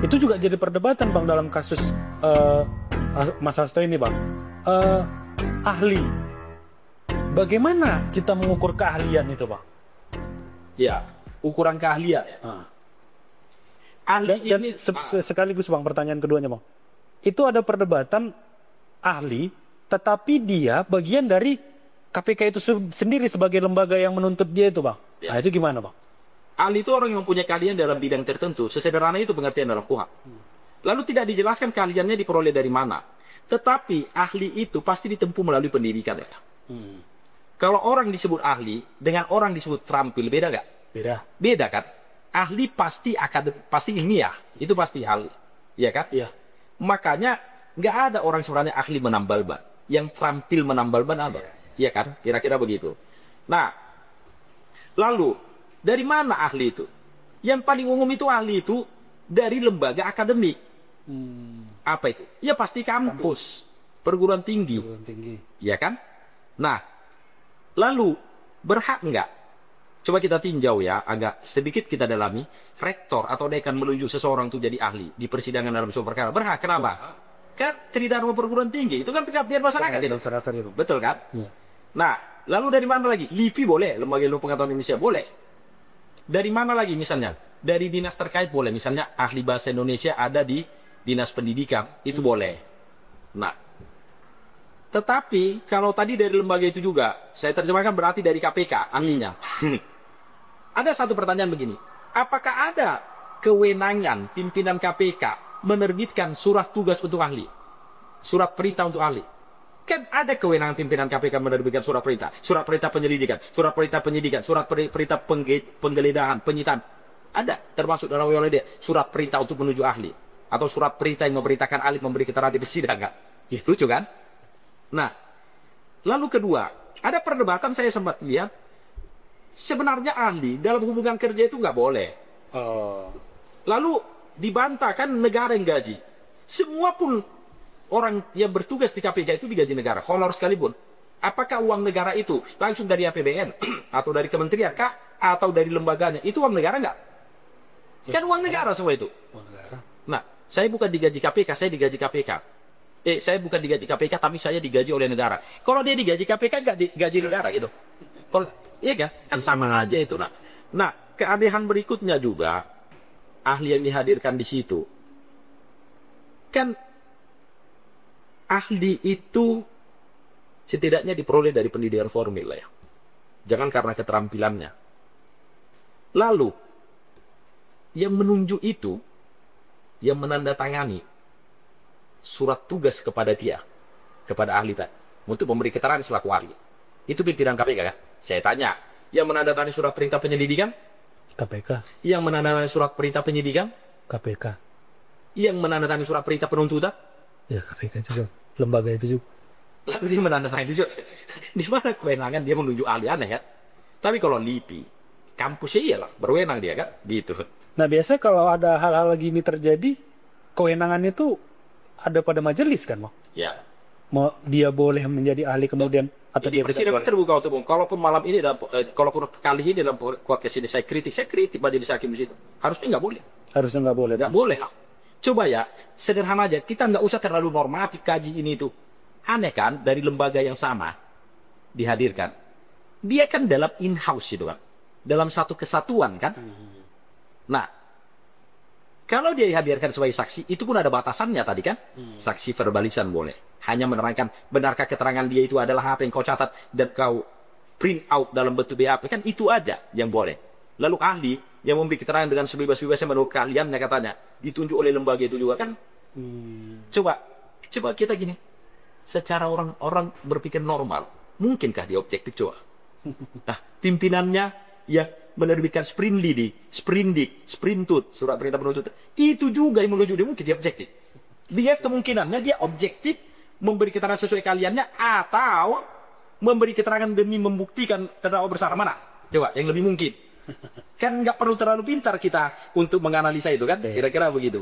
Itu juga jadi perdebatan Bang dalam kasus Mas Hasto ini Bang. Ahli. Bagaimana kita mengukur keahlian itu Bang? Ya, ukuran keahlian. Ahli Dan ini sekaligus Bang pertanyaan keduanya Bang. Itu ada perdebatan ahli, tetapi dia bagian dari KPK itu sendiri sebagai lembaga yang menuntut dia itu Bang. Ya. Nah, itu gimana Bang? ahli itu orang yang mempunyai keahlian dalam bidang tertentu. Sesederhana itu pengertian dalam KUHP. Lalu tidak dijelaskan keahliannya diperoleh dari mana. Tetapi ahli itu pasti ditempuh melalui pendidikan. Ya. Kalau orang disebut ahli dengan orang disebut terampil, beda nggak? Beda. Beda kan? Ahli pasti pasti ilmiah. Itu pasti hal. Iya kan? Iya. Makanya nggak ada orang sebenarnya ahli menambal ban. Yang terampil menambal ban ada. Iya kan? Kira-kira begitu. Nah, lalu dari mana ahli itu? Yang paling umum itu ahli itu dari lembaga akademik. Apa itu? Ya pasti kampus. Perguruan tinggi. Perguruan tinggi. Iya kan? Nah, lalu berhak nggak? Coba kita tinjau ya, agak sedikit kita dalami. Rektor atau dekan menunjuk seseorang untuk jadi ahli di persidangan dalam suatu perkara. Berhak, kenapa? Kan tridharma perguruan tinggi. Itu kan pengabdian masyarakat itu. Masyarakat itu. Betul kan? Iya. Nah, lalu dari mana lagi? LIPI boleh, Lembaga Ilmu Pengetahuan Indonesia boleh. Dari mana lagi misalnya? Dari dinas terkait boleh. Misalnya ahli bahasa Indonesia ada di dinas pendidikan, itu boleh. Nah, tetapi kalau tadi dari lembaga itu juga, saya terjemahkan berarti dari KPK, ahlinya. Ada satu pertanyaan begini, apakah ada kewenangan pimpinan KPK menerbitkan surat tugas untuk ahli? Surat perintah untuk ahli? Kan ada kewenangan pimpinan KPK menerbitkan surat perintah penyelidikan, surat perintah penyidikan, surat perintah penggeledahan, penyitaan. Ada, termasuk dalam oleh dia, surat perintah untuk menuju ahli. Atau surat perintah yang memberitakan ahli memberi keterangan di persidangan. Lucu kan? Nah, lalu kedua, ada perdebatan saya sempat lihat, sebenarnya ahli dalam hubungan kerja itu nggak boleh. Lalu dibantah kan negara yang gaji. Semua pun orang yang bertugas di KPK itu digaji negara, honor sekalipun. Apakah uang negara itu langsung dari APBN atau dari kementerian kah atau dari lembaganya? Itu uang negara nggak? Kan uang negara semua itu. Nah, saya bukan digaji KPK, saya digaji KPK. Saya bukan digaji KPK, tapi saya digaji oleh negara. Kalau dia digaji KPK, nggak digaji negara gitu. Kalau iya kan? Kan sama aja itu. Nah, keanehan berikutnya juga ahli yang dihadirkan di situ. Kan ahli itu setidaknya diperoleh dari pendidikan formil ya. Jangan karena keterampilannya. Lalu yang menunjuk itu, yang menandatangani surat tugas kepada dia, kepada ahli tadi, untuk memberi keterangan selaku ahli. Itu pimpinan KPK kan? Saya tanya, yang menandatangani surat perintah penyelidikan? KPK. Yang menandatangani surat perintah penyidikan? KPK. Yang menandatangani surat perintah penuntutan? Ya KPK juga. Lembaga itu juga. Lalu dia menandatangani juga. Di mana kewenangan dia menunjuk ahli, aneh kan? Tapi kalau LIPI, kampusnya iyalah, berwenang dia kan? Gitu. Nah biasanya kalau ada hal-hal gini terjadi, kewenangan itu ada pada majelis kan, Bang? Ya. Mau dia boleh menjadi ahli kemudian atau Jadi dia persidangan terbuka untuk umum. Kalaupun malam ini, kalaupun kali ini dalam podcast ini saya kritik majelis hakim di situ. Harusnya nggak boleh. harusnya nggak boleh. Nggak boleh lah. Coba ya, sederhana aja. Kita nggak usah terlalu normatif kaji ini itu. Aneh kan, dari lembaga yang sama dihadirkan. Dia kan dalam in-house itu kan. Dalam satu kesatuan kan. Nah, kalau dia dihadirkan sebagai saksi, itu pun ada batasannya tadi kan. Saksi verbalisan boleh. Hanya menerangkan, benarkah keterangan dia itu adalah apa yang kau catat dan kau print out dalam bentuk BAP. Kan itu aja yang boleh. Lalu ahli yang memberi keterangan dengan sebebas-bebasnya menurut keahliannya katanya. Ditunjuk oleh lembaga itu juga kan. Coba kita gini. Secara orang berpikir normal. Mungkinkah dia objektif? Coba. Nah, pimpinannya ya menerbitkan sprindik, sprintut, surat perintah penuntut. Itu juga yang menunjuk dia mungkin dia objektif. Dia kemungkinannya dia objektif memberi keterangan sesuai keahliannya atau memberi keterangan demi membuktikan terdakwa bersalah mana. Coba yang lebih mungkin. Kan nggak perlu terlalu pintar kita untuk menganalisa itu kan. Kira-kira begitu.